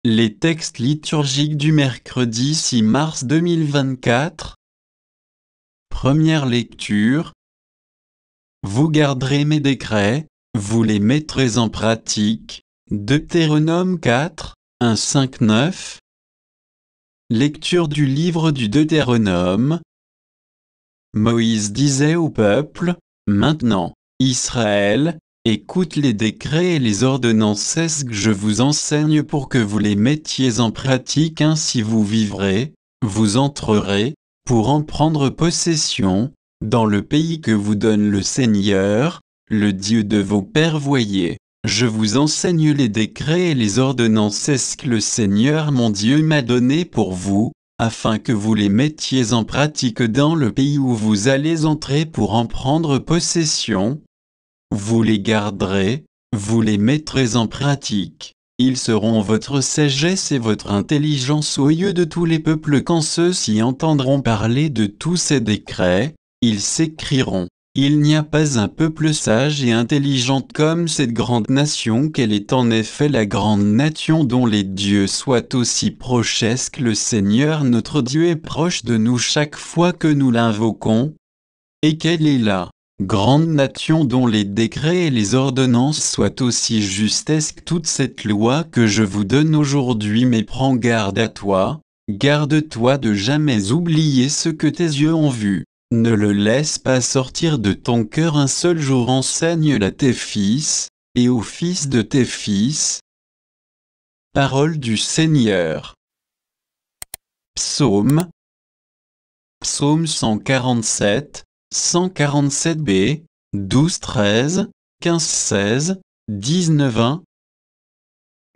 Les textes liturgiques du mercredi 6 mars 2024. Première lecture. Vous garderez mes décrets, vous les mettrez en pratique. Deutéronome 4, 1, 5, 9. Lecture du livre du Deutéronome. Moïse disait au peuple, « Maintenant, Israël, écoute les décrets et les ordonnances que je vous enseigne pour que vous les mettiez en pratique, ainsi vous vivrez, vous entrerez, pour en prendre possession, dans le pays que vous donne le Seigneur, le Dieu de vos pères. Voyez, je vous enseigne les décrets et les ordonnances que le Seigneur mon Dieu m'a donné pour vous, afin que vous les mettiez en pratique dans le pays où vous allez entrer pour en prendre possession. Vous les garderez, vous les mettrez en pratique. Ils seront votre sagesse et votre intelligence aux yeux de tous les peuples. Quand ceux-ci entendront parler de tous ces décrets, ils s'écrieront. Il n'y a pas un peuple sage et intelligent comme cette grande nation, qu'elle est en effet la grande nation dont les dieux soient aussi proches. Est-ce que le Seigneur notre Dieu est proche de nous chaque fois que nous l'invoquons? Et quelle est la grande nation dont les décrets et les ordonnances soient aussi justes? Est-ce que toute cette loi que je vous donne aujourd'hui? Mais prends garde à toi, garde-toi de jamais oublier ce que tes yeux ont vu. Ne le laisse pas sortir de ton cœur un seul jour. Enseigne-le à tes fils, et aux fils de tes fils. Parole du Seigneur. Psaume. Psaume 147, 147b, 12, 13, 15, 16, 19, 1.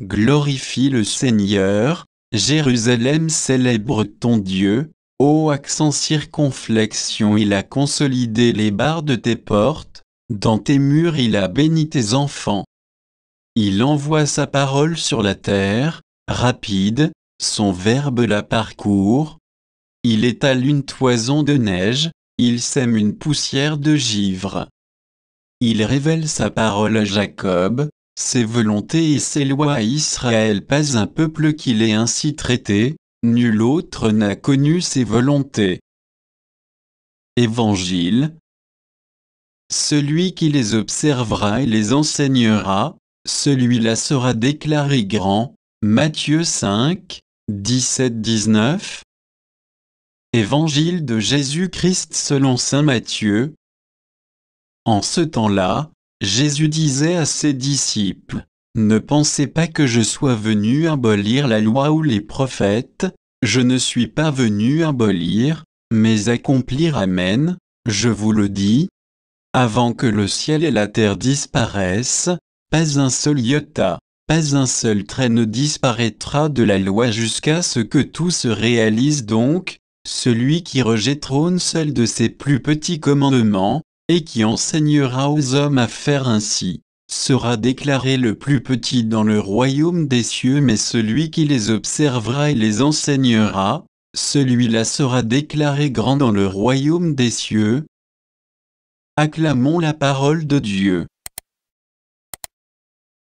Glorifie le Seigneur, Jérusalem célèbre ton Dieu. Ô accent circonflexion, il a consolidé les barres de tes portes, dans tes murs il a béni tes enfants. Il envoie sa parole sur la terre, rapide, son verbe la parcourt. Il étale une toison de neige, il sème une poussière de givre. Il révèle sa parole à Jacob, ses volontés et ses lois à Israël. Pas un peuple qui l'ait ainsi traité. Nul autre n'a connu ses volontés. Évangile. Celui qui les observera et les enseignera, celui-là sera déclaré grand. Matthieu 5, 17-19. Évangile de Jésus-Christ selon saint Matthieu. En ce temps-là, Jésus disait à ses disciples, « Ne pensez pas que je sois venu abolir la loi ou les prophètes, je ne suis pas venu abolir, mais accomplir. Amen, je vous le dis. Avant que le ciel et la terre disparaissent, pas un seul iota, pas un seul trait ne disparaîtra de la loi jusqu'à ce que tout se réalise. Donc, celui qui rejettera un seul de ses plus petits commandements, et qui enseignera aux hommes à faire ainsi, sera déclaré le plus petit dans le royaume des cieux, mais celui qui les observera et les enseignera, celui-là sera déclaré grand dans le royaume des cieux. Acclamons la parole de Dieu.